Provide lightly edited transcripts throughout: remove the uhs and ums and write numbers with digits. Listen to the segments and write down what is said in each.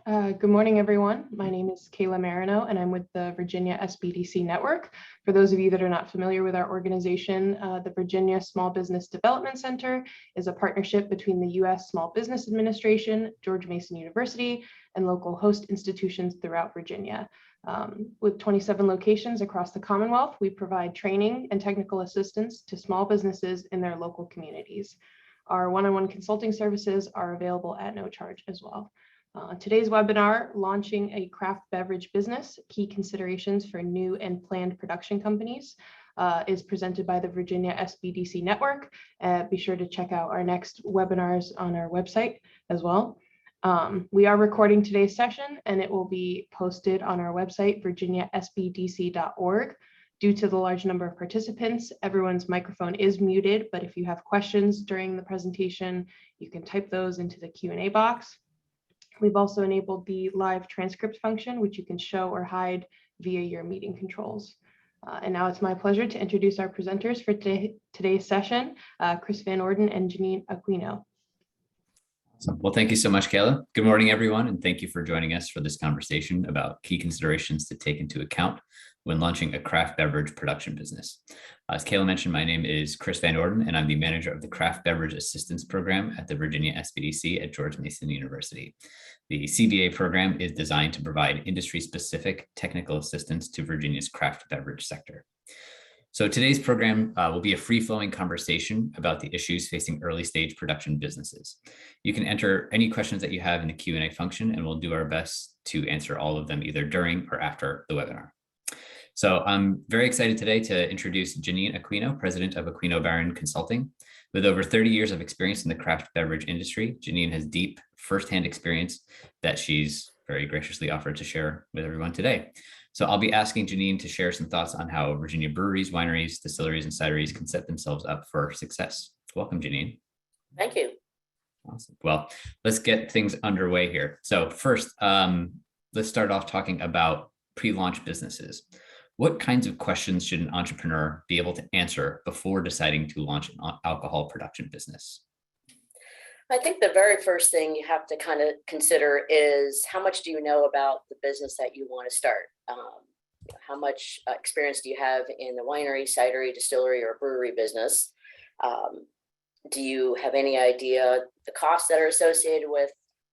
Good morning, everyone. My name is Kayla Marino, and I'm with the Virginia SBDC Network. For those of you that are not familiar with our organization, the Virginia Small Business Development Center is a partnership between the U.S. Small Business Administration, George Mason University, and local host institutions throughout Virginia. With 27 locations across the Commonwealth, we provide training and technical assistance to small businesses in their local communities. Our one-on-one consulting services are available at no charge as well. Today's webinar, Launching a Craft Beverage Business, Key Considerations for New and Planned Production Companies, is presented by the Virginia SBDC Network. Be sure to check out our next webinars on our website as well. We are recording today's session and it will be posted on our website, virginiasbdc.org. Due to the large number of participants, everyone's microphone is muted, but if you have questions during the presentation, you can type those into the Q&A box. We've also enabled the live transcript function, which you can show or hide via your meeting controls. And now it's my pleasure to introduce our presenters for today's session, Chris Van Orden and Janine Aquino. Awesome. Well, thank you so much, Kayla. Good morning, everyone, and thank you for joining us for this conversation about key considerations to take into account when launching a craft beverage production business. As Kayla mentioned, my name is Chris Van Orden, and I'm the manager of the Craft Beverage Assistance Program at the Virginia SBDC at George Mason University. The CBA program is designed to provide industry-specific technical assistance to Virginia's craft beverage sector. So today's program will be a free-flowing conversation about the issues facing early-stage production businesses. You can enter any questions that you have in the Q&A function, and we'll do our best to answer all of them either during or after the webinar. So I'm very excited today to introduce Janine Aquino, president of Aquino Baron Consulting. With over 30 years of experience in the craft beverage industry, Janine has deep firsthand experience that she's very graciously offered to share with everyone today. So I'll be asking Janine to share some thoughts on how Virginia breweries, wineries, distilleries, and cideries can set themselves up for success. Welcome, Janine. Thank you. Awesome. Well, let's get things underway here. So first, let's start off talking about pre-launch businesses. What kinds of questions should an entrepreneur be able to answer before deciding to launch an alcohol production business? I think the very first thing you have to kind of consider is how much do you know about the business that you want to start? How much experience do you have in the winery, cidery, distillery, or brewery business? Do you have any idea the costs that are associated with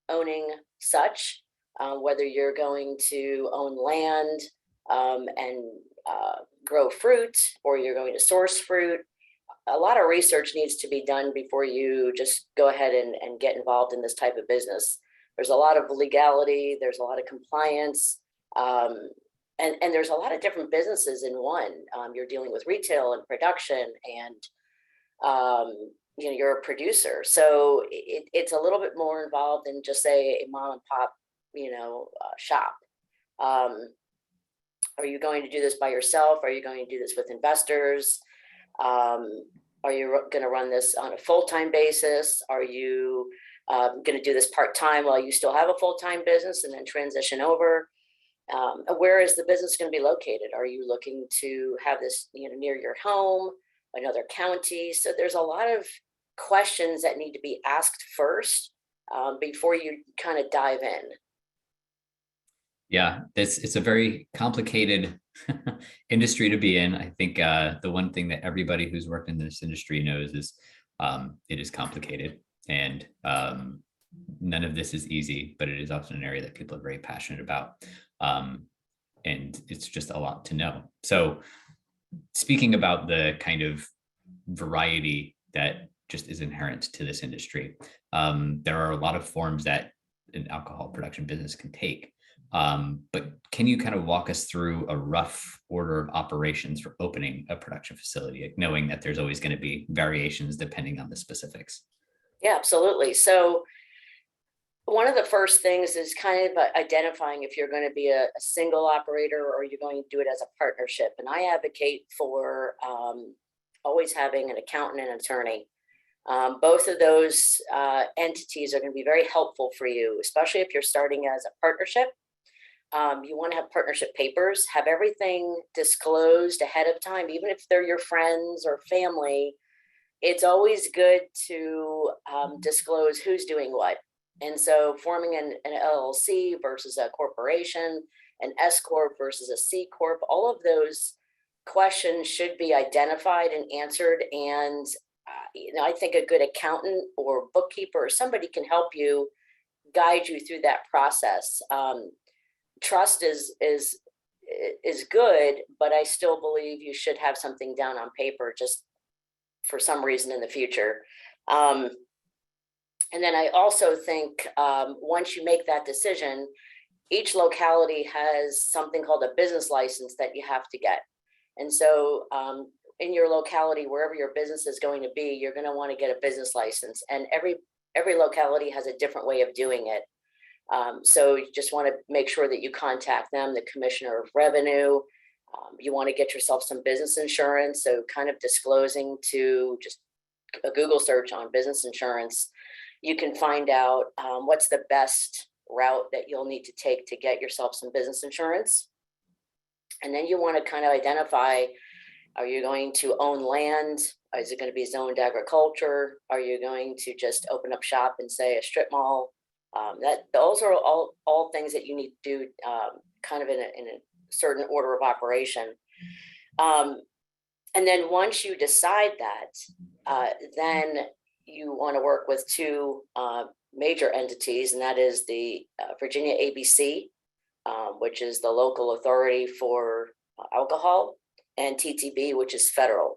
owning such, whether you're going to own land and grow fruit, or you're going to source fruit? A lot of research needs to be done before you just go ahead and get involved in this type of business. There's a lot of legality, there's a lot of compliance, and there's a lot of different businesses in one. You're dealing with retail and production, and you're a producer. So it's a little bit more involved than just say a mom and pop, shop. Are you going to do this by yourself? Are you going to do this with investors? Are you going to run this on a full-time basis? Are you going to do this part-time while you still have a full-time business and then transition over? Where is the business going to be located? Are you looking to have this near your home, another county? So there's a lot of questions that need to be asked first before you kind of dive in. Yeah, it's a very complicated industry to be in. I think the one thing that everybody who's worked in this industry knows is it is complicated, and none of this is easy, but it is often an area that people are very passionate about. And it's just a lot to know. So speaking about the kind of variety that just is inherent to this industry, there are a lot of forms that an alcohol production business can take. But can you kind of walk us through a rough order of operations for opening a production facility, knowing that there's always going to be variations depending on the specifics? Yeah, absolutely. So one of the first things is kind of identifying if you're going to be a single operator or you're going to do it as a partnership. And I advocate for always having an accountant and an attorney. Both of those entities are going to be very helpful for you, especially if you're starting as a partnership. You want to have partnership papers, have everything disclosed ahead of time, even if they're your friends or family. It's always good to disclose who's doing what And so forming an LLC versus a corporation, an S Corp versus a C Corp, all of those questions should be identified and answered. And I think a good accountant or bookkeeper or somebody can help you, guide you through that process. Trust is good, but I still believe you should have something down on paper just for some reason in the future. And then I also think once you make that decision, each locality has something called a business license that you have to get. And so in your locality, wherever your business is going to be, you're going to want to get a business license. And every locality has a different way of doing it. So you just want to make sure that you contact them, the Commissioner of Revenue. You want to get yourself some business insurance. So kind of disclosing to just a Google search on business insurance, you can find out what's the best route that you'll need to take to get yourself some business insurance. And then you want to kind of identify, are you going to own land? Is it going to be zoned agriculture? Are you going to just open up shop and say a strip mall? Those are all things that you need to do kind of in a certain order of operation. And then once you decide that, then you want to work with two major entities, and that is the Virginia ABC, which is the local authority for alcohol, and TTB, which is federal.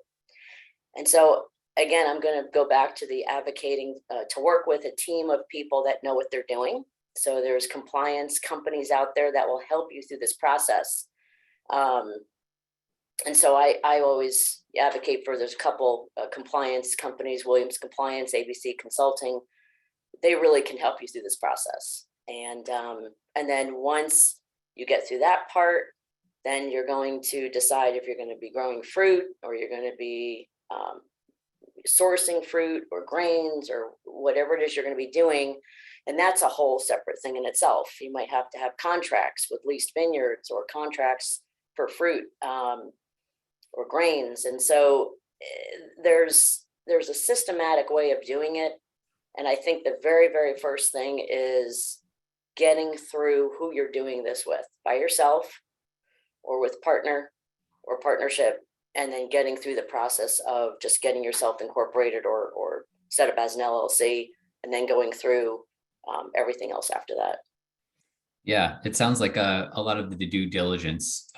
And so again, I'm going to go back to the advocating to work with a team of people that know what they're doing. So there's compliance companies out there that will help you through this process. And so I always advocate for, there's a couple compliance companies, Williams Compliance, ABC Consulting. They really can help you through this process. And then once you get through that part, then you're going to decide if you're going to be growing fruit, or you're going to be sourcing fruit or grains or whatever it is you're going to be doing. And that's a whole separate thing in itself. You might have to have contracts with leased vineyards or contracts for fruit or grains. And so there's a systematic way of doing it. And I think the very, very first thing is getting through who you're doing this with, by yourself or with partner or partnership, and then getting through the process of just getting yourself incorporated or set up as an LLC, and then going through everything else after that. Yeah, it sounds like a lot of the due diligence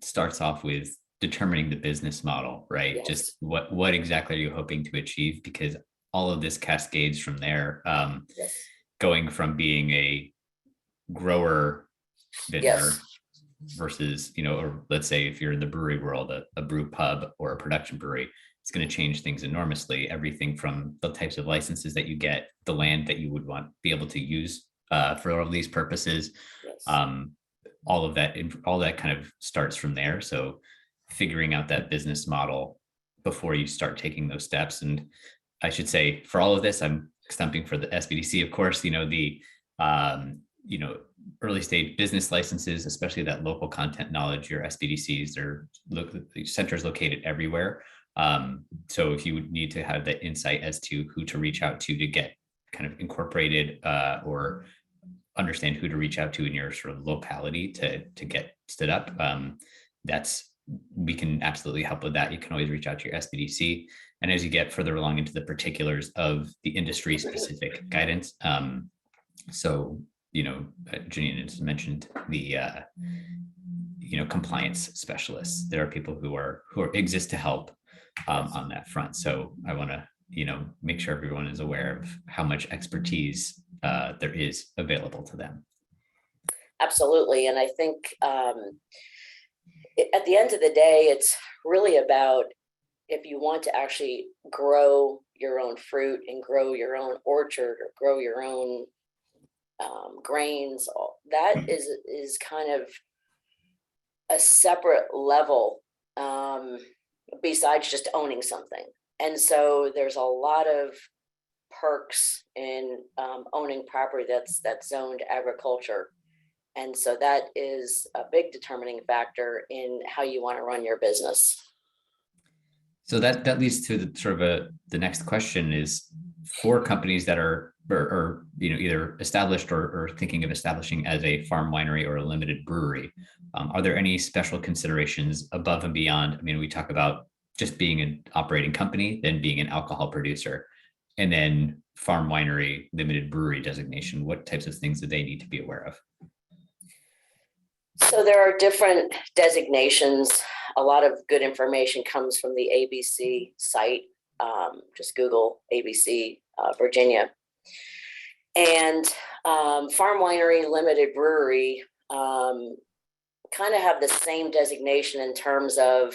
starts off with determining the business model, right? Yes. Just what exactly are you hoping to achieve? Because all of this cascades from there, Yes. going from being a grower vineyard Yes. versus, or let's say if you're in the brewery world, a brew pub or a production brewery, it's going to change things enormously. Everything from the types of licenses that you get, the land that you would want be able to use for all of these purposes. Yes. All of that kind of starts from there. So figuring out that business model before you start taking those steps. And I should say, for all of this, I'm stumping for the SBDC, of course, the early stage business licenses, especially that local content knowledge, your SBDCs, the centers located everywhere. So if you would need to have that insight as to who to reach out to get kind of incorporated or understand who to reach out to in your sort of locality to get stood up, we can absolutely help with that. You can always reach out to your SBDC. And as you get further along into the particulars of the industry specific guidance, Janine has mentioned the compliance specialists. There are people who exist to help on that front. So I want to make sure everyone is aware of how much expertise there is available to them. Absolutely. And I think at the end of the day, it's really about, if you want to actually grow your own fruit and grow your own orchard or grow your own grains, that is kind of a separate level besides just owning something. And so there's a lot of perks in owning property that's zoned agriculture. And so that is a big determining factor in how you want to run your business. So that leads to the sort of the next question is for companies that are or either established or thinking of establishing as a farm winery or a limited brewery. Are there any special considerations above and beyond? I mean, we talk about just being an operating company, then being an alcohol producer, and then farm winery, limited brewery designation. What types of things do they need to be aware of? So there are different designations. A lot of good information comes from the ABC site. Just Google ABC Virginia. And farm winery, limited brewery kind of have the same designation in terms of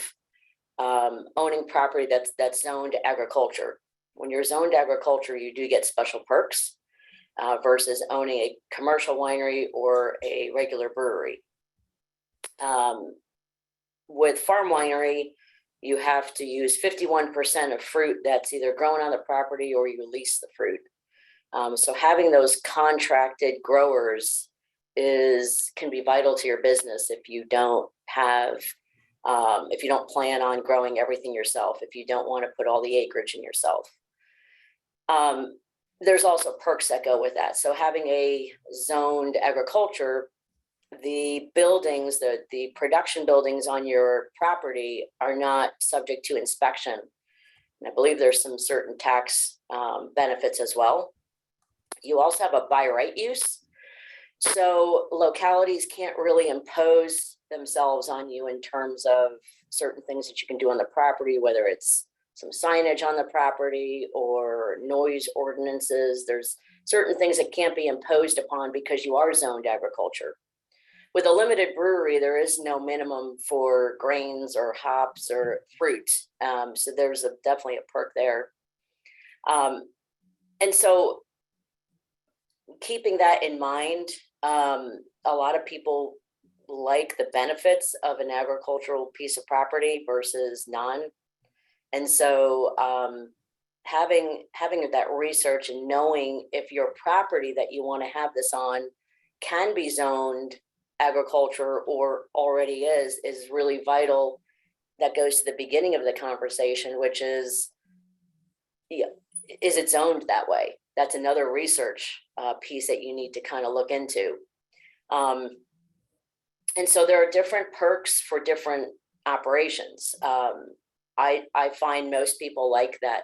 owning property that's zoned agriculture. When you're zoned agriculture, you do get special perks versus owning a commercial winery or a regular brewery. With farm winery, you have to use 51% of fruit that's either grown on the property or you lease the fruit. So having those contracted growers can be vital to your business if you don't plan on growing everything yourself, if you don't want to put all the acreage in yourself. There's also perks that go with that. So having a zoned agriculture, the buildings, the production buildings on your property are not subject to inspection. And I believe there's some certain tax benefits as well. You also have a by right use. So localities can't really impose themselves on you in terms of certain things that you can do on the property, whether it's some signage on the property or noise ordinances. There's certain things that can't be imposed upon because you are zoned agriculture. With a limited brewery, there is no minimum for grains or hops or fruit. So there's definitely a perk there. And so keeping that in mind, a lot of people like the benefits of an agricultural piece of property versus none. And so having that research and knowing if your property that you want to have this on can be zoned agriculture or already is really vital. That goes to the beginning of the conversation, which is it zoned that way? That's another research piece that you need to kind of look into. And so there are different perks for different operations. I find most people like that,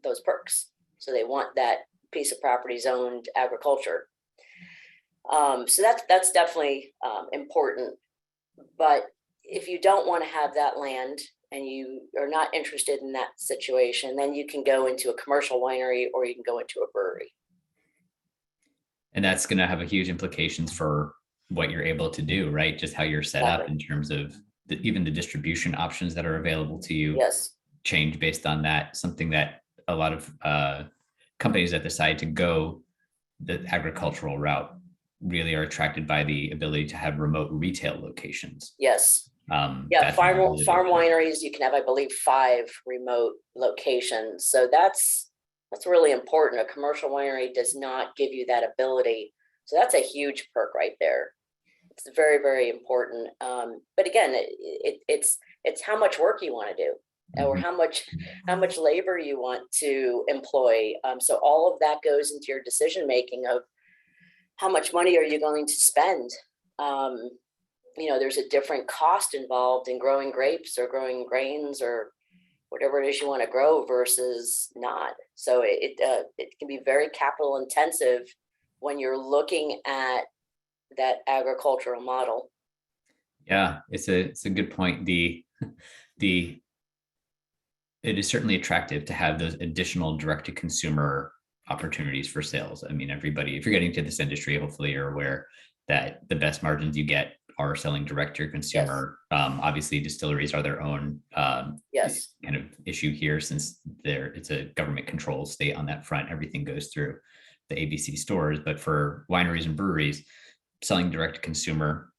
those perks. So they want that piece of property zoned agriculture. So that's definitely important. But if you don't want to have that land and you are not interested in that situation, then you can go into a commercial winery or you can go into a brewery. And that's going to have a huge implications for what you're able to do, right? Just how you're set up in terms of even the distribution options that are available to you. Yes. Change based on that. Something that a lot of companies that decide to go the agricultural route really are attracted by the ability to have remote retail locations. Yes. Farm wineries, you can have, I believe, 5 remote locations. So that's really important. A commercial winery does not give you that ability. So that's a huge perk right there. It's very, very important. But again, it's how much work you want to do, or how much labor you want to employ. So all of that goes into your decision making of how much money are you going to spend. There's a different cost involved in growing grapes or growing grains or whatever it is you want to grow versus not. So it can be very capital intensive when you're looking at that agricultural model. Yeah, it's a good point. It is certainly attractive to have those additional direct to consumer opportunities for sales. I mean, everybody, if you're getting to this industry, hopefully you're aware that the best margins you get are selling direct to your consumer. Yes. Obviously, distilleries are their own kind of issue here, since it's a government controlled state on that front. Everything goes through the ABC stores. But for wineries and breweries, selling direct to consumer,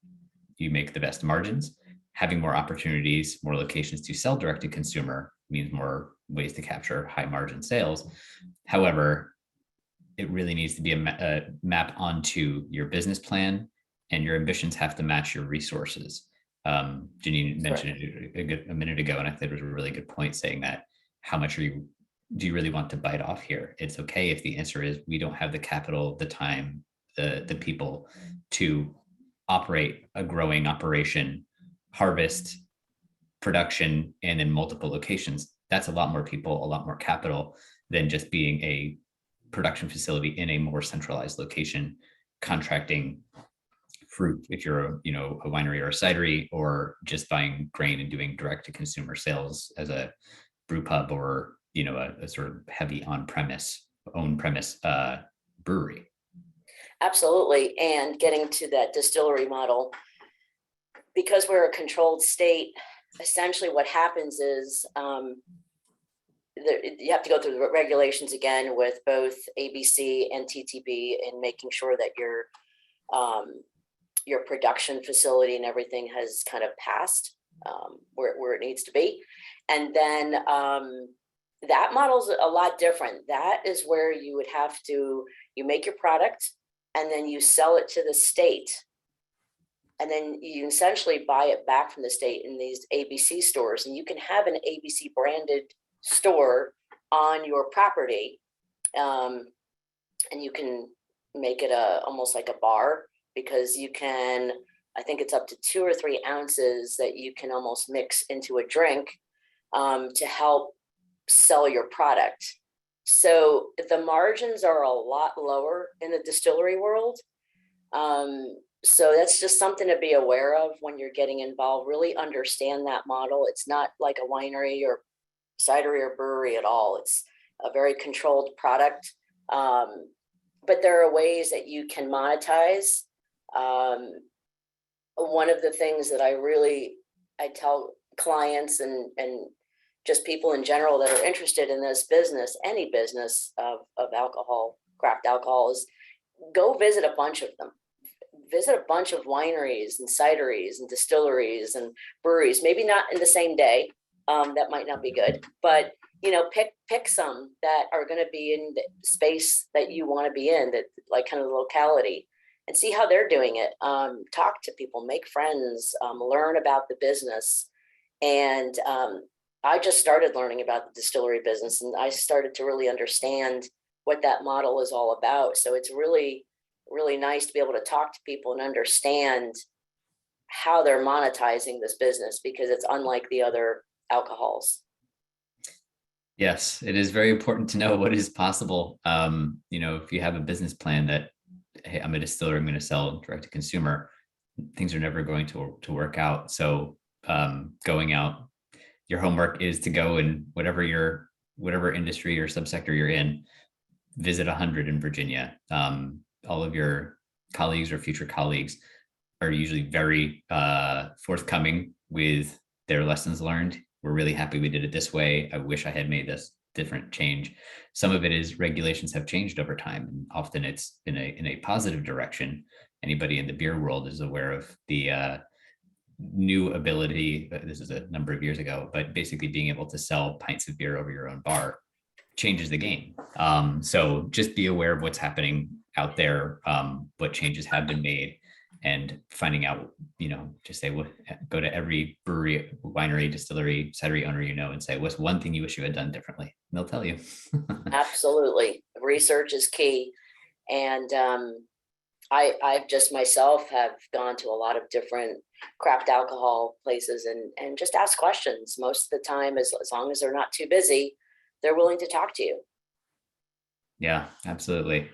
you make the best margins. Having more opportunities, more locations to sell direct to consumer means more ways to capture high margin sales. However, it really needs to be a map onto your business plan, and your ambitions have to match your resources. Janine mentioned it a minute ago, and I think it was a really good point, saying that how much do you really want to bite off here? It's okay if the answer is we don't have the capital, the time, the people to operate a growing operation, harvest, production, and in multiple locations. That's a lot more people, a lot more capital than just being a production facility in a more centralized location, contracting fruit if you're a winery or a cidery, or just buying grain and doing direct to consumer sales as a brew pub, or a sort of heavy own premise brewery. Absolutely. And getting to that distillery model, because we're a controlled state, essentially what happens is you have to go through the regulations again with both ABC and TTB, and making sure that your production facility and everything has kind of passed where it needs to be. And then that model's a lot different. That is where you make your product and then you sell it to the state. And then you essentially buy it back from the state in these ABC stores. And you can have an ABC branded store on your property. And you can make it almost like a bar, because you can, I think it's up to 2 or 3 ounces that you can almost mix into a drink to help sell your product. So the margins are a lot lower in the distillery world. So that's just something to be aware of when you're getting involved. Really understand that model. It's not like a winery or cidery or brewery at all. It's a very controlled product. But there are ways that you can monetize. One of the things that I tell clients and just people in general that are interested in this business, any business of alcohol, craft alcohol, is go visit a bunch of them. Visit a bunch of wineries and cideries and distilleries and breweries, maybe not in the same day. That might not be good, but pick some that are going to be in the space that you want to be in, that like kind of the locality, and see how they're doing it. Talk to people, make friends, learn about the business. And I just started learning about the distillery business, and I started to really understand what that model is all about. So it's really, really nice to be able to talk to people and understand how they're monetizing this business, because it's unlike the other alcohols. Yes, it is very important to know what is possible. If you have a business plan that, hey, I'm a distiller, I'm going to sell direct to consumer, things are never going to work out. So going out, your homework is to go in whatever industry or subsector you're in, visit 100 in Virginia. All of your colleagues or future colleagues are usually very forthcoming with their lessons learned. We're really happy we did it this way. I wish I had made this different change. Some of it is regulations have changed over time, and often it's in a positive direction. Anybody in the beer world is aware of the new ability, this is a number of years ago, but basically being able to sell pints of beer over your own bar changes the game. So just be aware of what's happening out there, what changes have been made, and finding out, just say, go to every brewery, winery, distillery, cidery owner, and say, what's one thing you wish you had done differently? And they'll tell you. Absolutely. Research is key. And I just myself have gone to a lot of different craft alcohol places and just ask questions. Most of the time, as long as they're not too busy, they're willing to talk to you. Yeah, absolutely.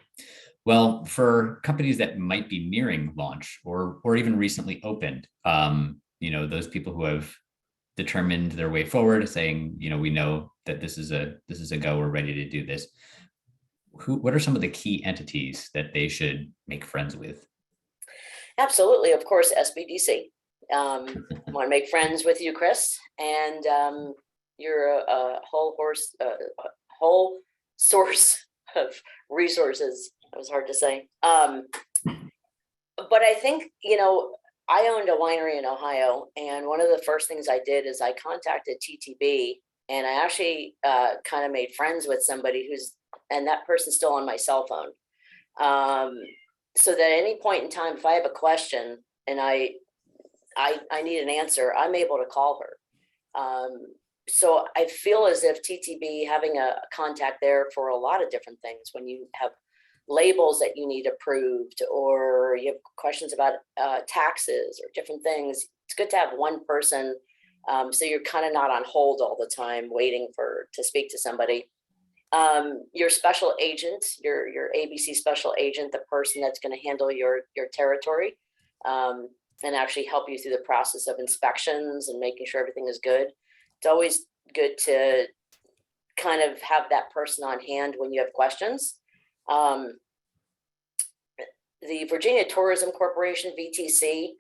Well, for companies that might be nearing launch or even recently opened, those people who have determined their way forward, saying, we know that this is a go, we're ready to do this. What are some of the key entities that they should make friends with? Absolutely, of course, SBDC. Want to make friends with you, Chris, and you're a whole source of resources. That was hard to say. But I think, I owned a winery in Ohio, and one of the first things I did is I contacted TTB, and I actually kind of made friends with somebody and that person's still on my cell phone. So that at any point in time, if I have a question and I I need an answer, I'm able to call her. So I feel as if TTB, having a contact there for a lot of different things, when you have labels that you need approved, or you have questions about taxes or different things, it's good to have one person, so you're kind of not on hold all the time waiting to speak to somebody. Your special agent, your ABC special agent, the person that's going to handle your territory, and actually help you through the process of inspections and making sure everything is good. It's always good to kind of have that person on hand when you have questions. The Virginia Tourism Corporation, VTC,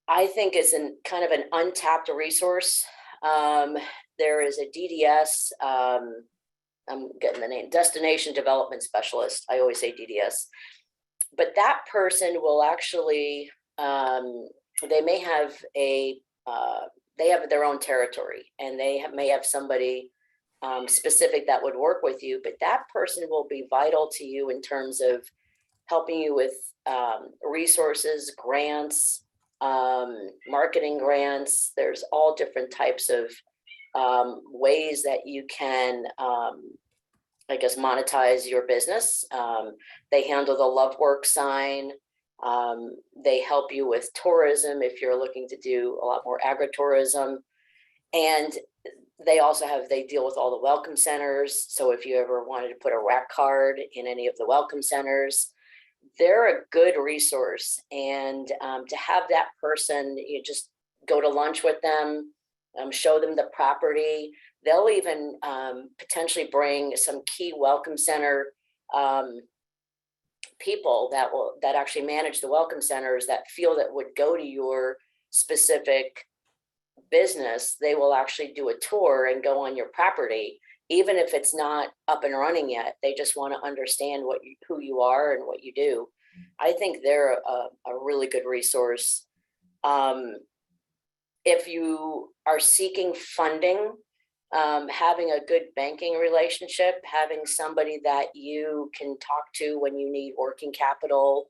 I think is kind of an untapped resource. There is a DDS, I'm getting the name, Destination Development Specialist. I always say DDS, but that person will actually, they may have they have their own territory, and they may have somebody specific that would work with you, but that person will be vital to you in terms of helping you with resources, grants, marketing grants. There's all different types of ways that you can, I guess, monetize your business. They handle the Love Work sign. They help you with tourism if you're looking to do a lot more agritourism. And they also they deal with all the welcome centers. So if you ever wanted to put a rack card in any of the welcome centers, they're a good resource. And to have that person, you just go to lunch with them, show them the property. They'll even potentially bring some key welcome center people that actually manage the welcome centers that feel that would go to your specific business. They will actually do a tour and go on your property, even if it's not up and running yet. They just want to understand who you are and what you do. I think they're a really good resource. If you are seeking funding, having a good banking relationship, having somebody that you can talk to when you need working capital,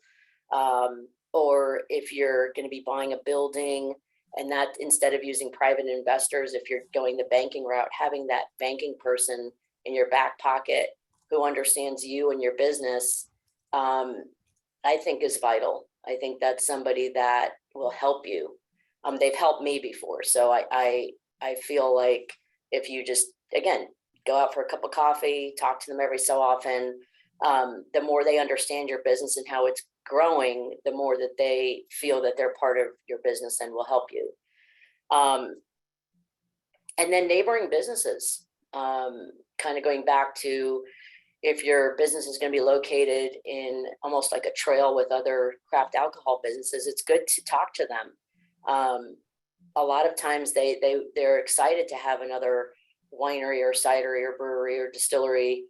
or if you're going to be buying a building, and that instead of using private investors, if you're going the banking route, having that banking person in your back pocket who understands you and your business, I think is vital. I think that's somebody that will help you. They've helped me before. So I feel like if you just, again, go out for a cup of coffee, talk to them every so often, the more they understand your business and how it's growing, the more that they feel that they're part of your business and will help you. And then neighboring businesses, kind of going back to, if your business is going to be located in almost like a trail with other craft alcohol businesses, it's good to talk to them. A lot of times they're excited to have another winery or cidery or brewery or distillery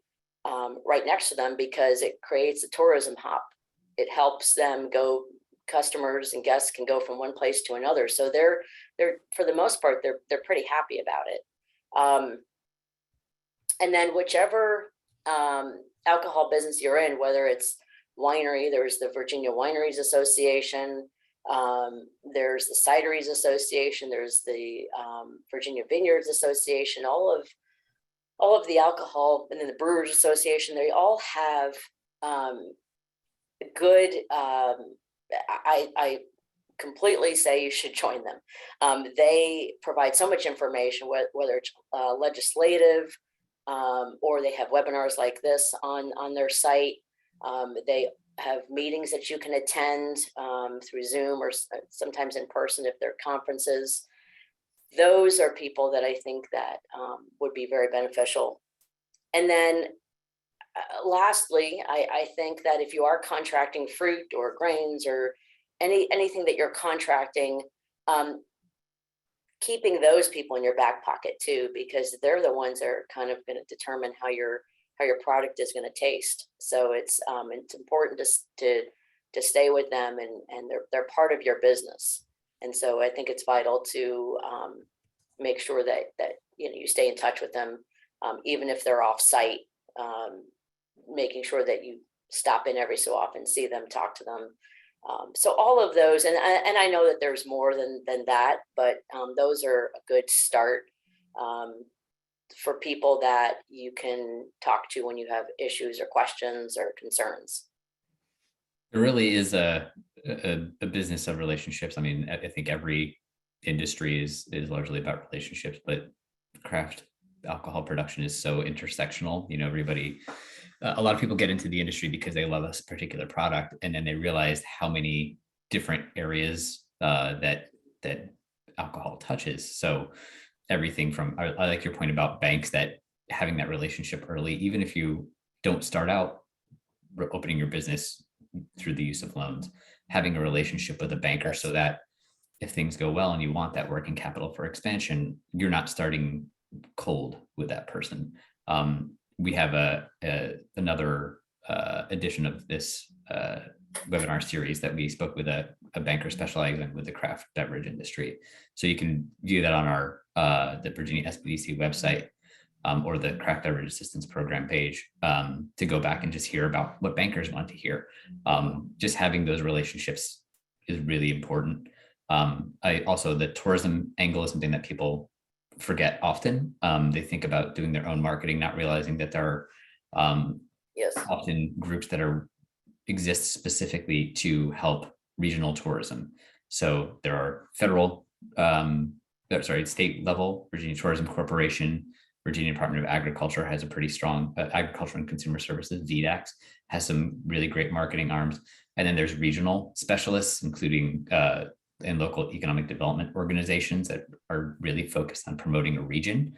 right next to them, because it creates a tourism hub. It helps them customers and guests can go from one place to another. So they're for the most part, they're pretty happy about it. And then whichever alcohol business you're in, whether it's winery, there's the Virginia Wineries Association, there's the Cideries Association, there's the Virginia Vineyards Association, all of the alcohol, and then the Brewers Association. They all have good, I completely say you should join them. They provide so much information, whether it's legislative, or they have webinars like this on their site. They have meetings that you can attend through Zoom, or sometimes in person if they're conferences. Those are people that I think that would be very beneficial. And then lastly, I think that if you are contracting fruit or grains or anything that you're contracting, keeping those people in your back pocket too, because they're the ones that are kind of going to determine how your product is going to taste. So it's important to stay with them, and they're part of your business. And so I think it's vital to make sure that you stay in touch with them, even if they're off site, making sure that you stop in every so often, see them, talk to them, So all of those, and I know that there's more than that, but those are a good start for people that you can talk to when you have issues or questions or concerns. It really is a business of relationships. I mean, I think every industry is largely about relationships, but craft alcohol production is so intersectional. You know, everybody, a lot of people get into the industry because they love a particular product, and then they realize how many different areas that alcohol touches. So everything from, I like your point about banks, that having that relationship early, even if you don't start out opening your business through the use of loans, having a relationship with a banker so that if things go well and you want that working capital for expansion, you're not starting cold with that person. We have another edition of this webinar series that we spoke with a banker specializing with the craft beverage industry. So you can view that on our the Virginia SBDC website, or the Craft Beverage Assistance Program page, to go back and just hear about what bankers want to hear. Just having those relationships is really important. The tourism angle is something that people forget often. They think about doing their own marketing, not realizing that there are often groups that exist specifically to help regional tourism. So there are state level, Virginia Tourism Corporation, Virginia Department of Agriculture has a pretty strong Agriculture and Consumer Services, VDACS, has some really great marketing arms. And then there's regional specialists, including and local economic development organizations that are really focused on promoting a region.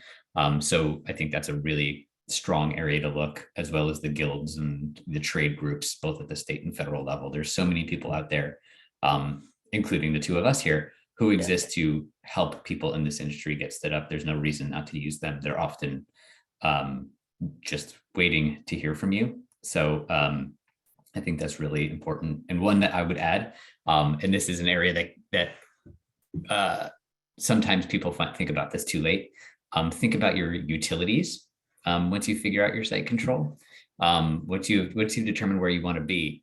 So I think that's a really strong area to look, as well as the guilds and the trade groups, both at the state and federal level. There's so many people out there, including the two of us here, who exist to help people in this industry get stood up. There's no reason not to use them. They're often just waiting to hear from you. So I think that's really important. And one that I would add, and this is an area that sometimes people think about this too late. Think about your utilities. Once you figure out your site control, once you've determined where you want to be.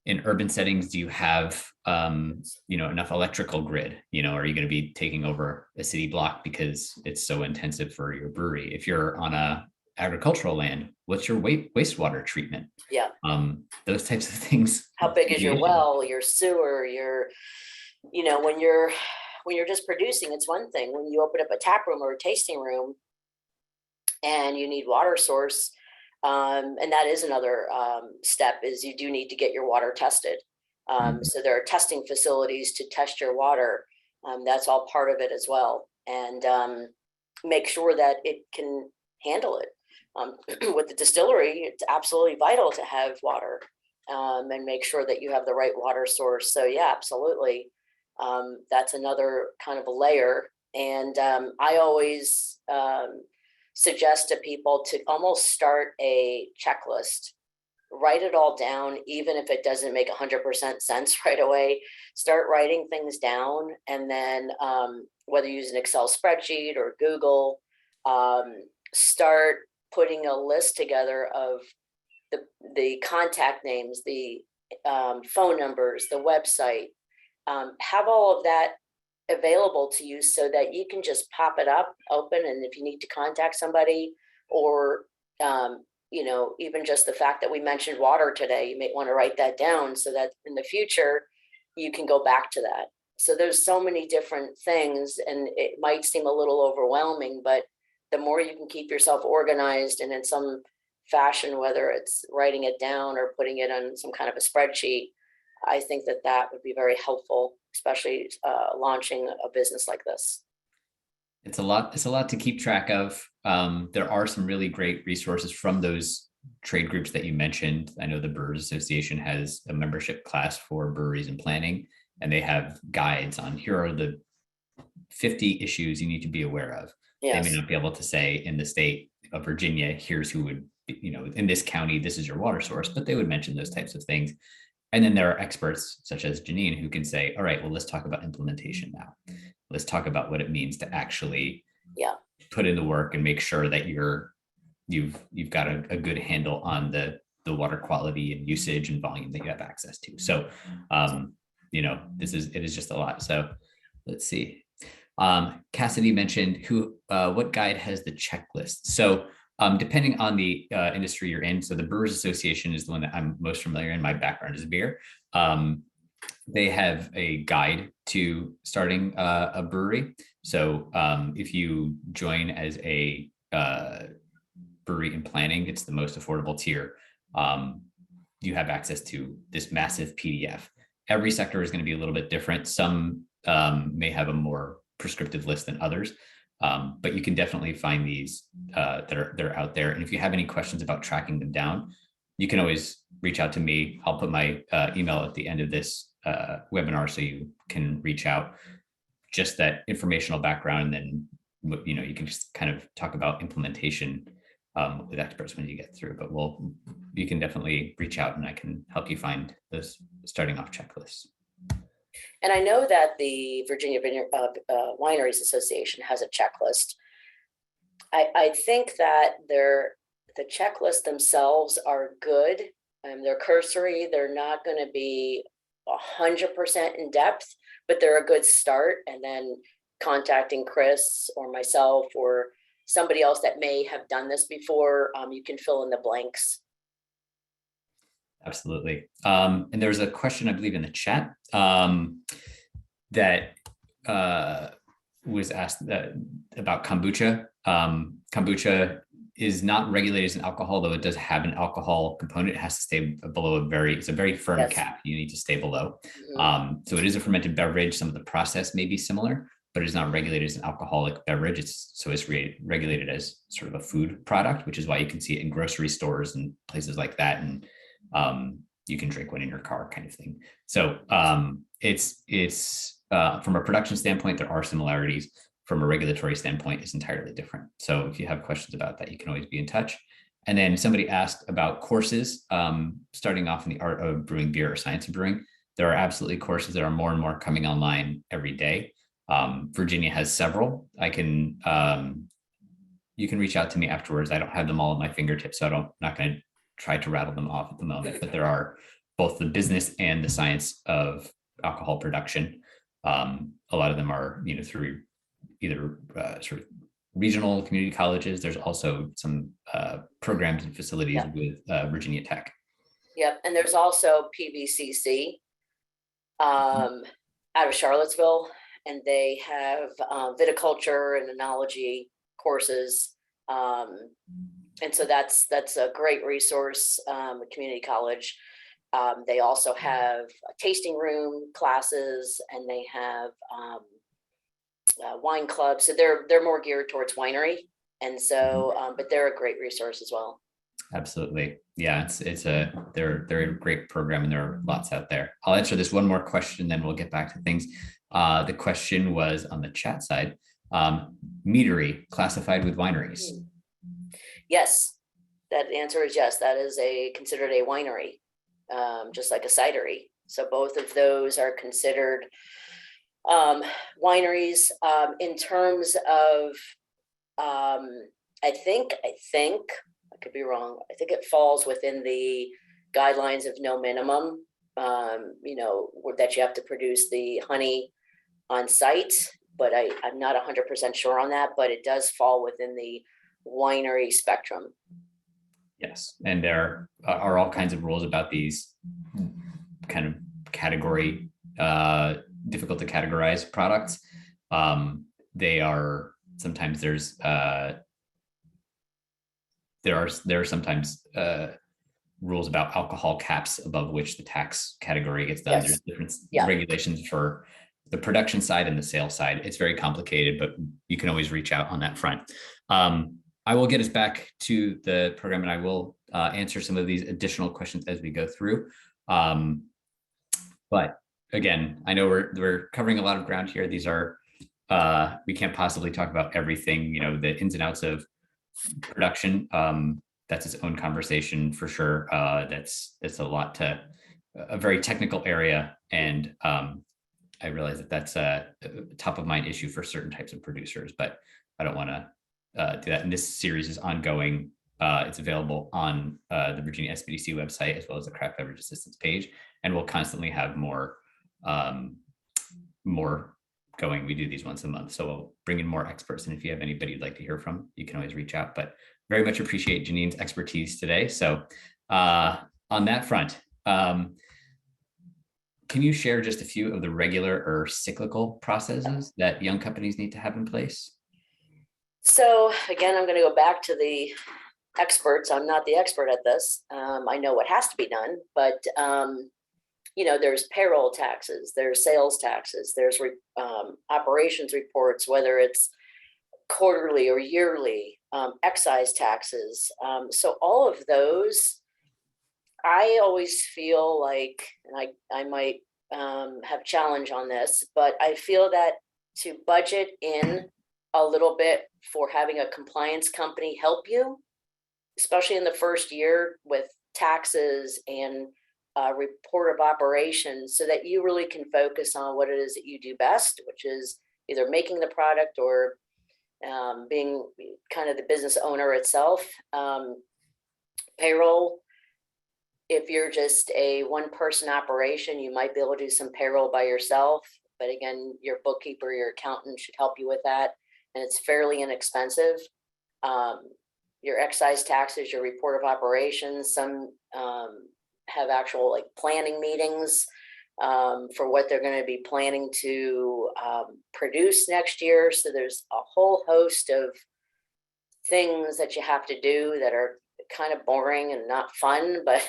In urban settings, do you have enough electrical grid? Are you going to be taking over a city block because it's so intensive for your brewery? If you're on a agricultural land, what's your wastewater treatment? Yeah. Those types of things. How big is your well, your sewer, when you're just producing, it's one thing. When you open up a tap room or a tasting room and you need water source, and that is another step, is you do need to get your water tested. So there are testing facilities to test your water. That's all part of it as well. And make sure that it can handle it. With the distillery, it's absolutely vital to have water, and make sure that you have the right water source. So yeah, absolutely. That's another kind of a layer. And I always suggest to people to almost start a checklist, write it all down, even if it doesn't make 100% sense right away. Start writing things down, and then whether you use an Excel spreadsheet or Google, start putting a list together of the contact names, the phone numbers, the website. Have all of that available to you so that you can just pop it up, open, and if you need to contact somebody, or even just the fact that we mentioned water today, you may want to write that down so that in the future you can go back to that. So there's so many different things, and it might seem a little overwhelming, but the more you can keep yourself organized and in some fashion, whether it's writing it down or putting it on some kind of a spreadsheet, I think that would be very helpful, especially launching a business like this. It's a lot to keep track of. There are some really great resources from those trade groups that you mentioned. I know the Brewers Association has a membership class for breweries and planning, and they have guides on here are the 50 issues you need to be aware of. Yes. They may not be able to say in the state of Virginia, here's who would, in this county, this is your water source, but they would mention those types of things. And then there are experts such as Janine who can say, all right, well, let's talk about implementation now. Let's talk about what it means to actually put in the work and make sure that you've got a good handle on the the water quality and usage and volume that you have access to. So, it is just a lot. So let's see. Cassidy mentioned what guide has the checklist. So depending on the industry you're in, so the Brewers Association is the one that I'm most familiar in. My background is beer. They have a guide to starting a brewery. So if you join as a brewery in planning, it's the most affordable tier. You have access to this massive PDF. Every sector is going to be a little bit different. Some may have a more prescriptive list than others, but you can definitely find these that are out there. And if you have any questions about tracking them down, you can always reach out to me. I'll put my email at the end of this webinar so you can reach out. Just that informational background, and then you can just kind of talk about implementation with experts when you get through. But you can definitely reach out, and I can help you find this starting off checklist. And I know that the Virginia Wineries Association has a checklist. I think that the checklists themselves are good. They're cursory. They're not going to be 100% in depth, but they're a good start. And then contacting Chris or myself or somebody else that may have done this before, you can fill in the blanks. Absolutely. And there's a question, I believe, in the chat that was asked about kombucha. Kombucha is not regulated as an alcohol, though it does have an alcohol component. It has to stay below it's a very firm cap. You need to stay below. Mm-hmm. So it is a fermented beverage. Some of the process may be similar, but it's not regulated as an alcoholic beverage. It's regulated as sort of a food product, which is why you can see it in grocery stores and places like that. And you can drink one in your car kind of thing. So it's from a production standpoint, there are similarities. From a regulatory standpoint, it's entirely different. So if you have questions about that, you can always be in touch. And then somebody asked about courses, starting off in the art of brewing beer or science of brewing. There are absolutely courses that are more and more coming online every day. Virginia has several. You can reach out to me afterwards. I don't have them all at my fingertips, so I'm not going to try to rattle them off at the moment, but there are both the business and the science of alcohol production. A lot of them are, through either sort of regional community colleges. There's also some programs and facilities with Virginia Tech. Yep, and there's also PVCC out of Charlottesville, and they have viticulture and enology courses. And so that's a great resource with community college. They also have a tasting room classes, and they have wine clubs. So they're more geared towards winery, and so but they're a great resource as well. Absolutely, yeah. They're a great program, and there are lots out there. I'll answer this one more question, then we'll get back to things. The question was on the chat side: meadery classified with wineries? Yes, that answer is yes. That is considered a winery, just like a cidery. So both of those are considered wineries. In terms of, I think I could be wrong. I think it falls within the guidelines of no minimum. That you have to produce the honey on site, but I'm not 100% sure on that. But it does fall within the winery spectrum. Yes, and there are all kinds of rules about these kind of category, difficult to categorize products. They are sometimes there are sometimes rules about alcohol caps above which the tax category gets done. Yes. There's different regulations for the production side and the sales side. It's very complicated, but you can always reach out on that front. I will get us back to the program, and I will answer some of these additional questions as we go through. But again, I know we're covering a lot of ground here. These are, we can't possibly talk about everything, the ins and outs of production. That's its own conversation for sure. That's a very technical area. And I realize that that's a top of mind issue for certain types of producers, but I don't want to do that. And this series is ongoing It's available on the Virginia SBDC website, as well as the craft beverage assistance page. And we'll constantly have more going. We do these once a month, so we'll bring in more experts. And if you have anybody you'd like to hear from, you can always reach out. But very much appreciate Janine's expertise today. So on that front, can you share just a few of the regular or cyclical processes that young companies need to have in place? So again, I'm going to go back to the experts. I'm not the expert at this. I know what has to be done, but there's payroll taxes, there's sales taxes, there's operations reports, whether it's quarterly or yearly, excise taxes. So all of those, I always feel like, and I might have challenge on this, but I feel that to budget in a little bit for having a compliance company help you, especially in the first year with taxes and report of operations, so that you really can focus on what it is that you do best, which is either making the product or being kind of the business owner itself. Payroll, if you're just a one-person operation, you might be able to do some payroll by yourself. But again, your bookkeeper, your accountant should help you with that. And it's fairly inexpensive. Your excise taxes, your report of operations, some have actual like planning meetings for what they're going to be planning to produce next year. So there's a whole host of things that you have to do that are kind of boring and not fun, but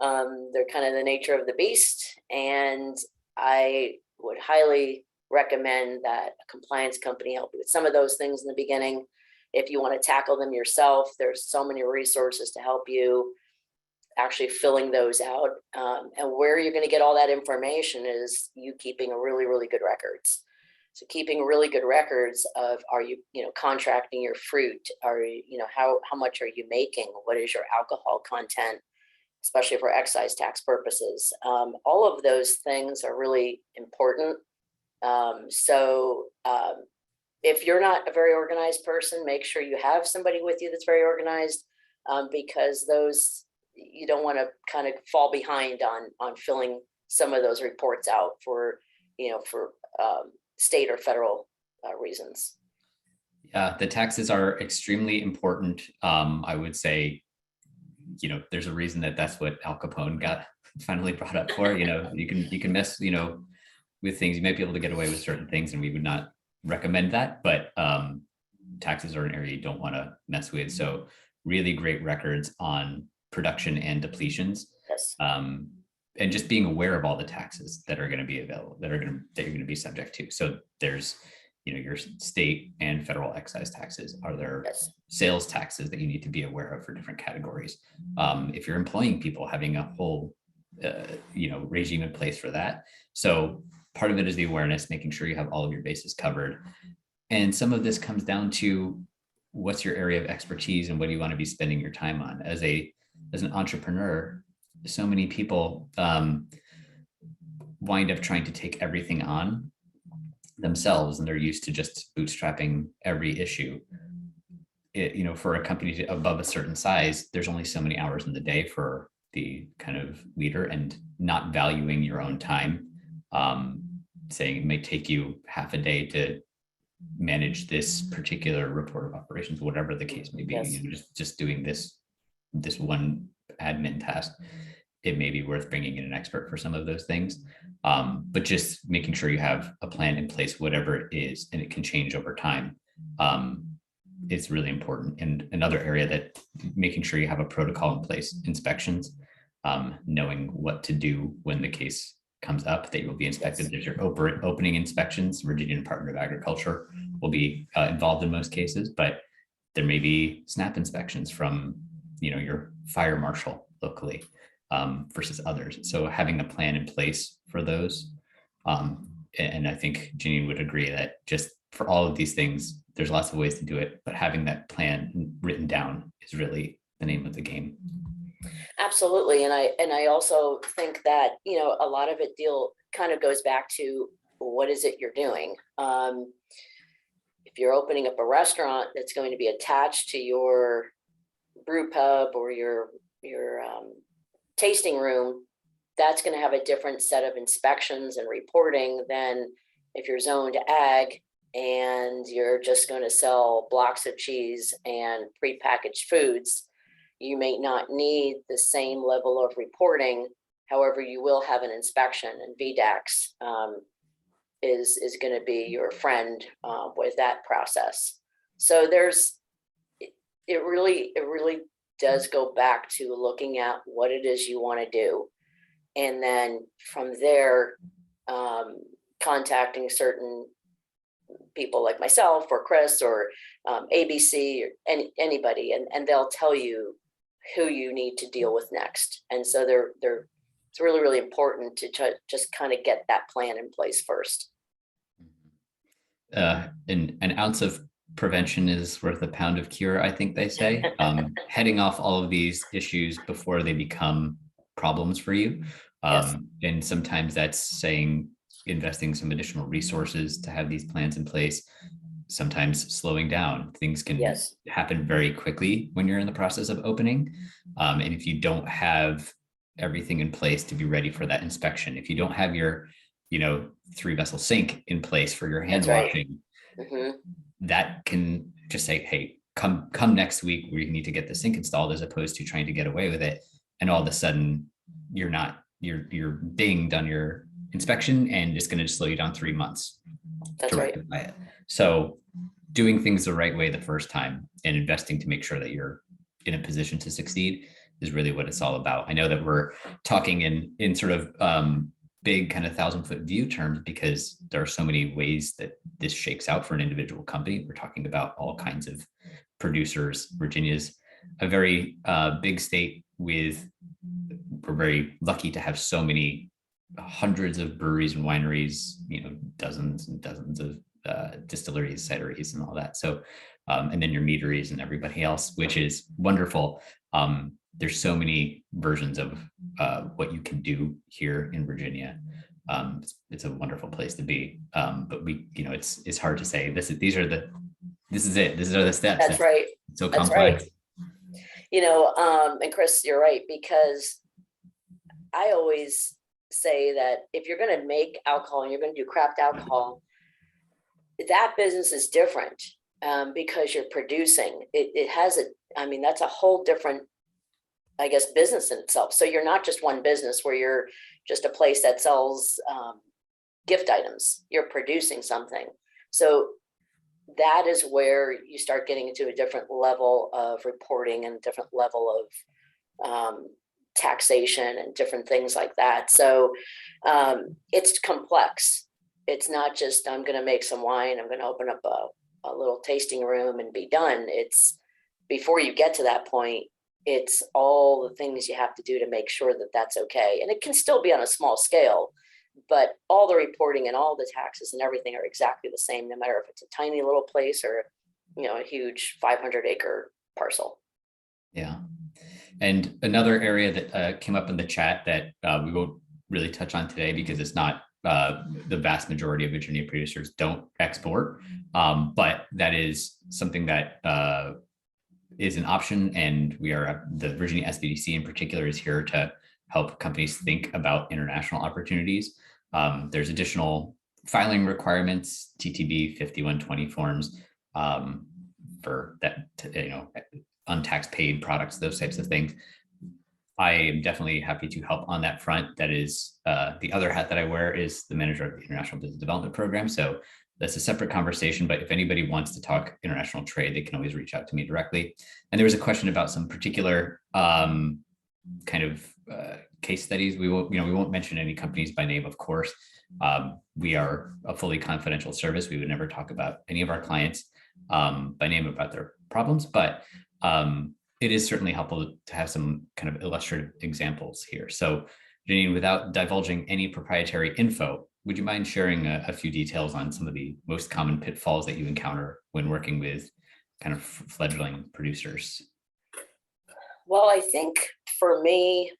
they're kind of the nature of the beast. And I would highly recommend that a compliance company help you with some of those things in the beginning. If you want to tackle them yourself, there's so many resources to help you actually filling those out. And where you're going to get all that information is you keeping a really, really good records. So keeping really good records of, are you, contracting your fruit? Are you, how much are you making? What is your alcohol content, especially for excise tax purposes? All of those things are really important. If you're not a very organized person, make sure you have somebody with you that's very organized, because those, you don't want to kind of fall behind on filling some of those reports out for state or federal reasons. Yeah, the taxes are extremely important. I would say, there's a reason that's what Al Capone got finally brought up for. You can mess, with things. You might be able to get away with certain things, and we would not recommend that. But taxes are an area you don't want to mess with. So really great records on production and depletions. Yes. And just being aware of all the taxes that are going to be available, that you're going to be subject to. So there's, your state and federal excise taxes. Are there sales taxes that you need to be aware of for different categories? If you're employing people, having a whole, regime in place for that. So part of it is the awareness, making sure you have all of your bases covered. And some of this comes down to what's your area of expertise and what do you want to be spending your time on? As an entrepreneur, so many people wind up trying to take everything on themselves, and they're used to just bootstrapping every issue. For a company above a certain size, there's only so many hours in the day for the kind of leader, and not valuing your own time, saying it may take you half a day to manage this particular report of operations, whatever the case may be. Yes. Just doing this one admin task. It may be worth bringing in an expert for some of those things, but just making sure you have a plan in place, whatever it is, and it can change over time. It's really important. And another area that making sure you have a protocol in place, inspections, knowing what to do when the case comes up, that you will be inspected. There's your opening inspections. Virginia Department of Agriculture will be involved in most cases, but there may be snap inspections from your fire marshal locally versus others. So having a plan in place for those, and I think Janine would agree that just for all of these things, there's lots of ways to do it, but having that plan written down is really the name of the game. Absolutely. And I also think that, a lot of it kind of goes back to what is it you're doing? If you're opening up a restaurant that's going to be attached to your brew pub or your tasting room, that's going to have a different set of inspections and reporting than if you're zoned ag and you're just going to sell blocks of cheese and prepackaged foods. You may not need the same level of reporting. However, you will have an inspection, and VDAX is going to be your friend with that process. So it really does go back to looking at what it is you want to do, and then from there, contacting certain people like myself or Chris or ABC or anybody, and they'll tell you who you need to deal with next. And so it's really important to just kind of get that plan in place first. An ounce of prevention is worth a pound of cure, I think they say. Heading off all of these issues before they become problems for you. Yes. And sometimes that's saying investing some additional resources to have these plans in place. Sometimes slowing down. Things can happen very quickly when you're in the process of opening. And if you don't have everything in place to be ready for that inspection, if you don't have your 3-vessel sink in place for your hand washing, that can just say, hey, come next week, we need to get the sink installed, as opposed to trying to get away with it. And all of a sudden you're dinged on your inspection, and it's going to slow you down 3 months. That's right. It. So doing things the right way the first time and investing to make sure that you're in a position to succeed is really what it's all about. I know that we're talking in sort of big kind of 1,000-foot view terms, because there are so many ways that this shakes out for an individual company. We're talking about all kinds of producers. Virginia's a very big state we're very lucky to have so many hundreds of breweries and wineries, dozens and dozens of distilleries, cideries, and all that. So, and then your meaderies and everybody else, which is wonderful. There's so many versions of what you can do here in Virginia. It's a wonderful place to be. But it's hard to say these are the steps. That's right. So complex. Right. And Chris, you're right, because I always say that if you're going to make alcohol and you're going to do craft alcohol, that business is different because you're producing. It has that's a whole different, I guess, business in itself. So you're not just one business where you're just a place that sells gift items. You're producing something. So that is where you start getting into a different level of reporting and a different level of taxation and different things like that. So it's complex. It's not just, I'm going to make some wine, I'm going to open up a little tasting room and be done. It's before you get to that point, it's all the things you have to do to make sure that that's okay. And it can still be on a small scale, but all the reporting and all the taxes and everything are exactly the same, no matter if it's a tiny little place or, a huge 500-acre parcel. Yeah. And another area that came up in the chat that we won't really touch on today, because it's not the vast majority of Virginia producers don't export, but that is something that is an option. And the Virginia SBDC in particular is here to help companies think about international opportunities. There's additional filing requirements, TTB 5120 forms for that, untaxed paid products, those types of things. I am definitely happy to help on that front. That is the other hat that I wear is the manager of the International Business Development Program. So that's a separate conversation, but if anybody wants to talk international trade, they can always reach out to me directly. And there was a question about some particular case studies. We won't mention any companies by name, of course. We are a fully confidential service. We would never talk about any of our clients by name about their problems, but it is certainly helpful to have some kind of illustrative examples here. So Janine, without divulging any proprietary info, would you mind sharing a few details on some of the most common pitfalls that you encounter when working with kind of fledgling producers? Well, I think for me,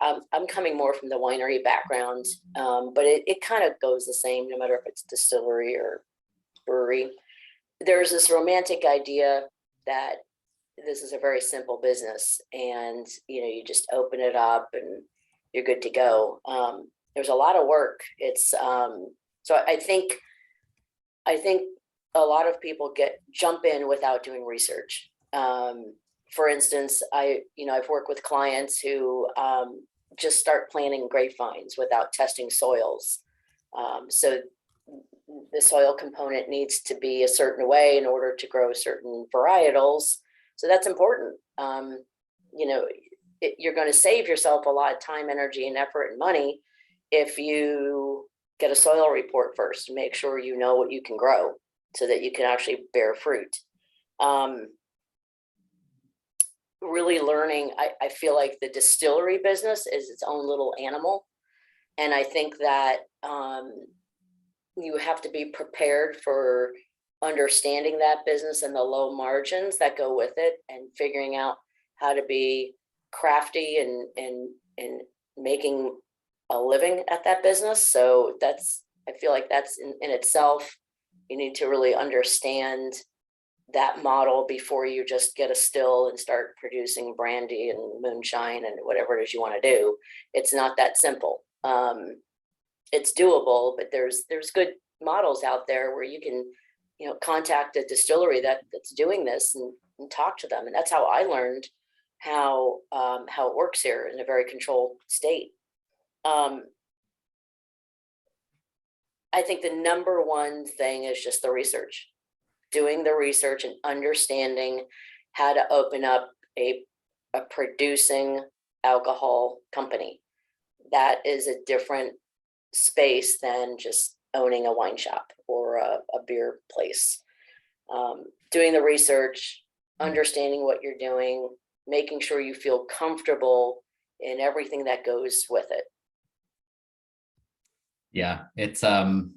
I'm coming more from the winery background, but it kind of goes the same, no matter if it's distillery or brewery. There's this romantic idea that this is a very simple business, and you just open it up and you're good to go. There's a lot of work. It's so I think a lot of people jump in without doing research. For instance, I've worked with clients who just start planting grapevines without testing soils. So the soil component needs to be a certain way in order to grow certain varietals. So that's important. You're going to save yourself a lot of time, energy, and effort and money if you get a soil report first. Make sure you know what you can grow so that you can actually bear fruit. Really learning, I feel like the distillery business is its own little animal. And I think that you have to be prepared for understanding that business and the low margins that go with it, and figuring out how to be crafty and making a living at that business. So I feel like that's in itself, you need to really understand that model before you just get a still and start producing brandy and moonshine and whatever it is you want to do. It's not that simple. It's doable, but there's good models out there where you can, contact a distillery that's doing this and talk to them. And that's how I learned how it works here in a very controlled state. I think the number one thing is just the research, doing the research and understanding how to open up a producing alcohol company. That is a different space than just owning a wine shop or a beer place. Doing the research, understanding what you're doing, making sure you feel comfortable in everything that goes with it. Yeah, it's a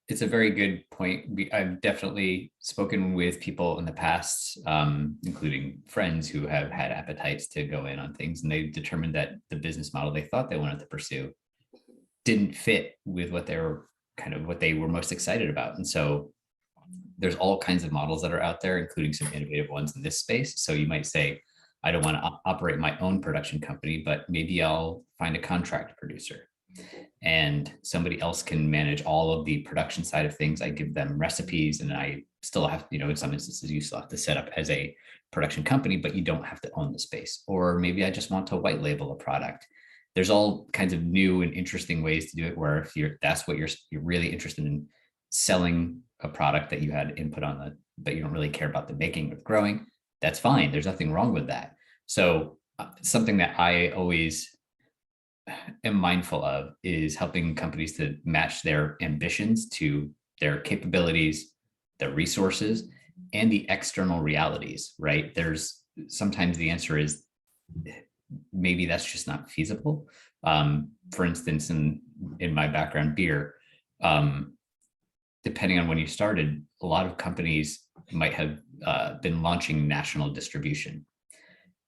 very good point. I've definitely spoken with people in the past, including friends who have had appetites to go in on things, and they determined that the business model they thought they wanted to pursue didn't fit with what they were most excited about. And so there's all kinds of models that are out there, including some innovative ones in this space. So you might say, I don't want to operate my own production company, but maybe I'll find a contract producer and somebody else can manage all of the production side of things. I give them recipes, and I still have, in some instances, you still have to set up as a production company, but you don't have to own the space. Or maybe I just want to white label a product. There's all kinds of new and interesting ways to do it, where if that's what you're really interested in, selling a product that you had input on, but you don't really care about the making or the growing, that's fine. There's nothing wrong with that. So something that I always am mindful of is helping companies to match their ambitions to their capabilities, their resources, and the external realities, right? There's sometimes the answer is maybe that's just not feasible. For instance, in my background, beer, depending on when you started, a lot of companies might have been launching national distribution.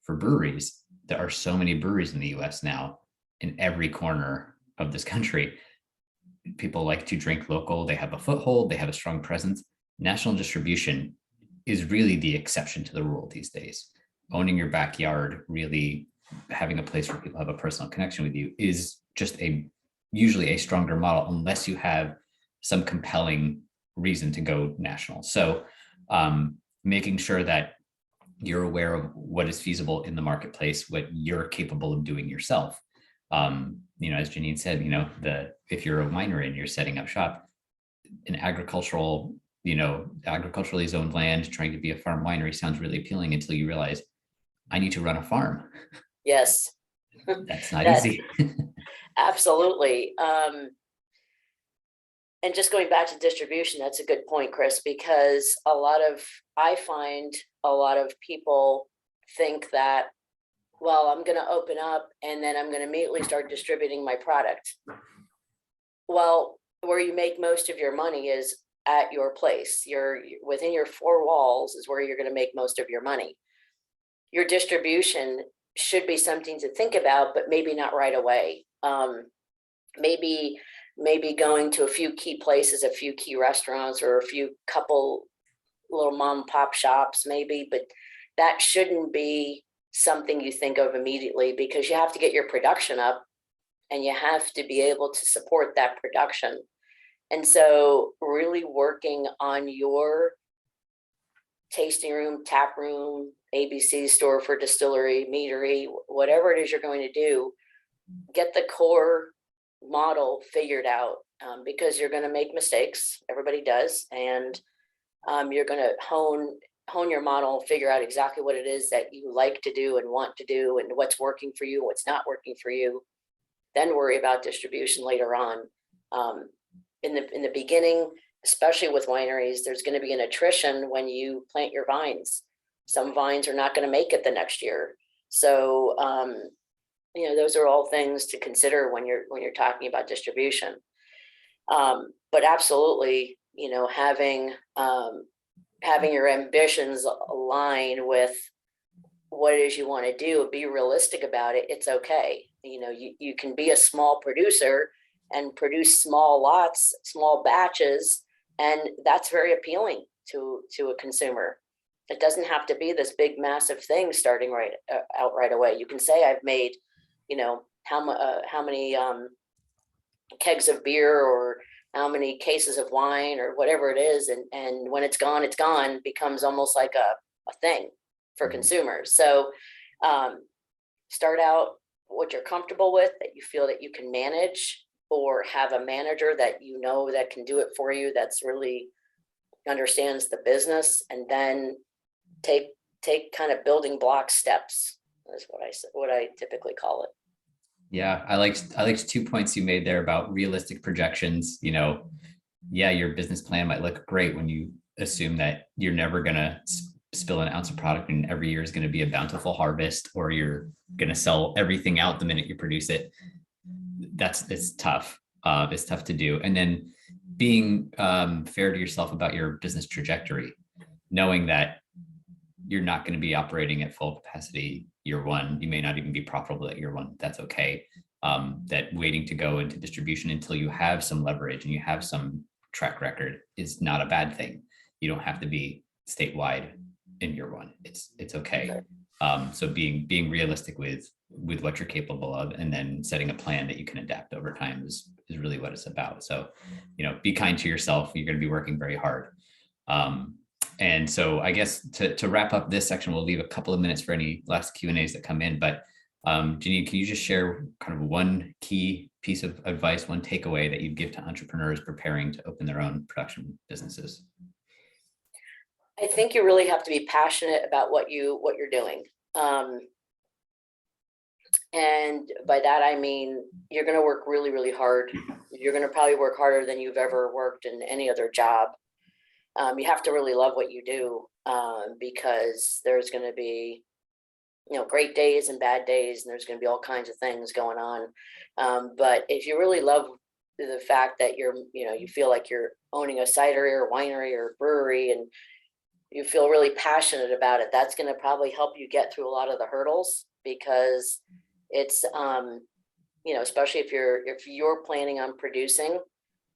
For breweries, there are so many breweries in the US now. In every corner of this country, people like to drink local. They have a foothold, they have a strong presence. National distribution is really the exception to the rule these days. Owning your backyard, really having a place where people have a personal connection with you, is just usually a stronger model, unless you have some compelling reason to go national. So making sure that you're aware of what is feasible in the marketplace, what you're capable of doing yourself. As Janine said, if you're a winery and you're setting up shop, an agriculturally zoned land, trying to be a farm winery sounds really appealing until you realize I need to run a farm. Yes. That's not easy. Absolutely. And just going back to distribution, that's a good point, Chris, because I find a lot of people think that, well, I'm going to open up and then I'm going to immediately start distributing my product. Well, where you make most of your money is at your place. You're within your four walls is where you're going to make most of your money. Your distribution should be something to think about, but maybe not right away. Maybe going to a few key places, a few key restaurants, or a few couple little mom and pop shops maybe, but that shouldn't be something you think of immediately, because you have to get your production up and you have to be able to support that production. And so really working on your tasting room, tap room, ABC store for distillery, meadery, whatever it is you're going to do, get the core model figured out, because you're going to make mistakes. Everybody does. And you're going to hone your model, figure out exactly what it is that you like to do and want to do, and what's working for you, what's not working for you. Then worry about distribution later on. In the beginning, especially with wineries, there's going to be an attrition when you plant your vines. Some vines are not going to make it the next year. So, those are all things to consider when you're talking about distribution. But absolutely, having your ambitions align with what it is you want to do, be realistic about it. It's okay. You can be a small producer and produce small lots, small batches, and that's very appealing to a consumer. It doesn't have to be this big, massive thing starting out right away. You can say, I've made, how many kegs of beer, or how many cases of wine, or whatever it is. And when it's gone, becomes almost like a thing for consumers. So start out what you're comfortable with, that you feel that you can manage, or have a manager that that can do it for you, that's really understands the business, and then take kind of building block steps is what I typically call it. Yeah, I liked 2 points you made there about realistic projections. Your business plan might look great when you assume that you're never going to spill an ounce of product and every year is going to be a bountiful harvest, or you're going to sell everything out the minute you produce it. It's tough. It's tough to do. And then being fair to yourself about your business trajectory, knowing that you're not going to be operating at full capacity year one. You may not even be profitable at year one. That's okay. That waiting to go into distribution until you have some leverage and you have some track record is not a bad thing. You don't have to be statewide in year one. It's okay. So being realistic with what you're capable of, and then setting a plan that you can adapt over time is really what it's about. So, be kind to yourself. You're going to be working very hard. And so I guess to wrap up this section, we'll leave a couple of minutes for any last Q&As that come in. But Janine, can you just share kind of one key piece of advice, one takeaway that you'd give to entrepreneurs preparing to open their own production businesses? I think you really have to be passionate about what you're doing. And by that, I mean, you're going to work really, really hard. You're going to probably work harder than you've ever worked in any other job. You have to really love what you do, because there's going to be, great days and bad days, and there's going to be all kinds of things going on. But if you really love the fact that you feel like you're owning a cidery or winery or brewery, and you feel really passionate about it, that's going to probably help you get through a lot of the hurdles, because it's, especially if you're planning on producing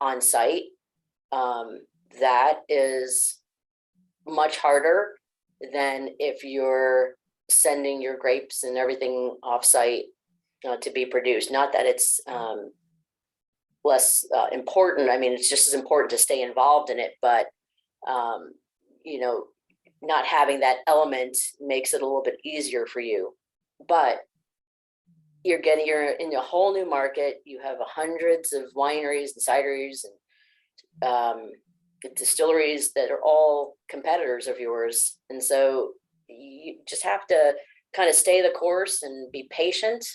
on site, that is much harder than if you're sending your grapes and everything offsite to be produced. Not that it's less important. I mean, it's just as important to stay involved in it, but not having that element makes it a little bit easier for you. But you're in a whole new market. You have hundreds of wineries and cideries and distilleries that are all competitors of yours. And so you just have to kind of stay the course and be patient.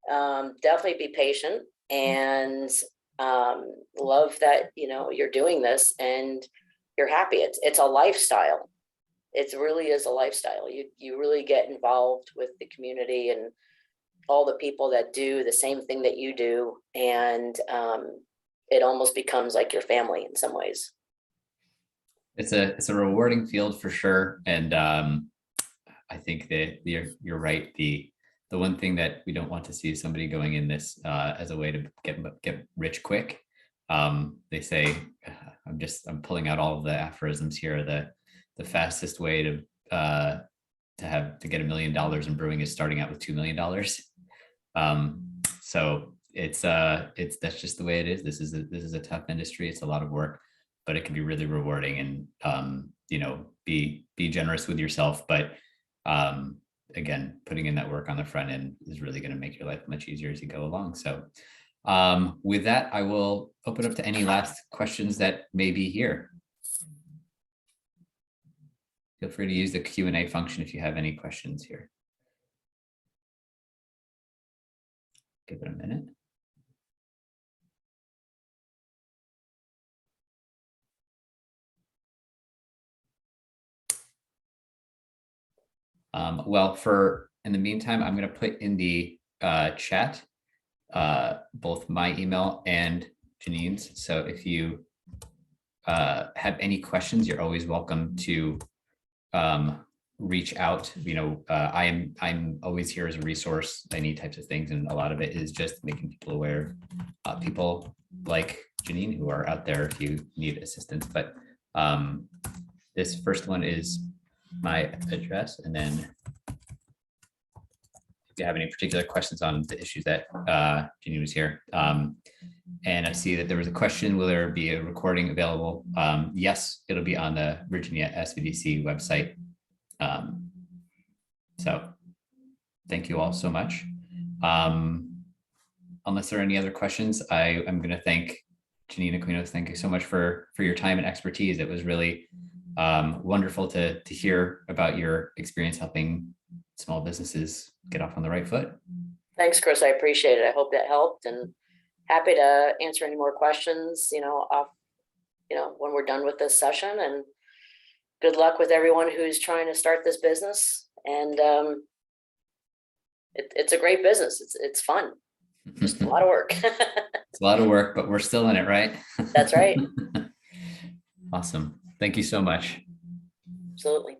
Definitely be patient, and love that, you're doing this and you're happy. It's a lifestyle. It really is a lifestyle. You really get involved with the community and all the people that do the same thing that you do. And it almost becomes like your family in some ways. It's a rewarding field for sure. And I think that you're right. The one thing that we don't want to see is somebody going in this as a way to get rich quick. They say, I'm pulling out all of the aphorisms here. fastest way to get $1 million in brewing is starting out with $2 million. So that's just the way it is. This is a tough industry. It's a lot of work, but it can be really rewarding, and be generous with yourself. But again, putting in that work on the front end is really going to make your life much easier as you go along. So with that, I will open up to any last questions that may be here. Feel free to use the Q&A function if you have any questions here. Give it a minute. Well, in the meantime, I'm going to put in the chat both my email and Janine's. So if you have any questions, you're always welcome to reach out. I'm always here as a resource, any types of things, and a lot of it is just making people aware. People like Janine who are out there if you need assistance. But this first one is my address, and then if you have any particular questions on the issues that Janine was here. And I see that there was a question, will there be a recording available? Yes, it'll be on the Virginia SBDC website. So thank you all so much. Unless there are any other questions, I'm going to thank Janine Aquino. Thank you so much for your time and expertise. It was really wonderful to hear about your experience helping small businesses get off on the right foot. Thanks, Chris. I appreciate it. I hope that helped, and happy to answer any more questions, when we're done with this session. And good luck with everyone who's trying to start this business. And it's a great business. It's fun. Just a lot of work. It's a lot of work, but we're still in it, right? That's right. Awesome. Thank you so much. Absolutely.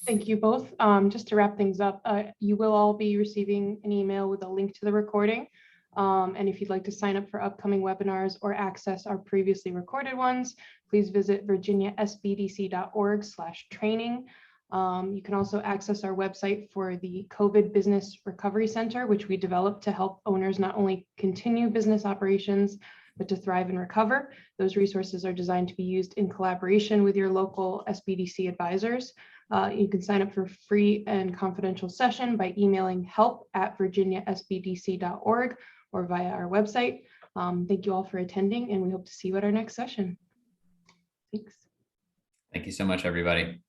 Thank you both. Just to wrap things up, you will all be receiving an email with a link to the recording. And if you'd like to sign up for upcoming webinars or access our previously recorded ones, please visit virginiasbdc.org/training. You can also access our website for the COVID Business Recovery Center, which we developed to help owners not only continue business operations, but to thrive and recover. Those resources are designed to be used in collaboration with your local SBDC advisors. You can sign up for a free and confidential session by emailing help@virginiasbdc.org or via our website. Thank you all for attending, and we hope to see you at our next session. Thanks. Thank you so much, everybody.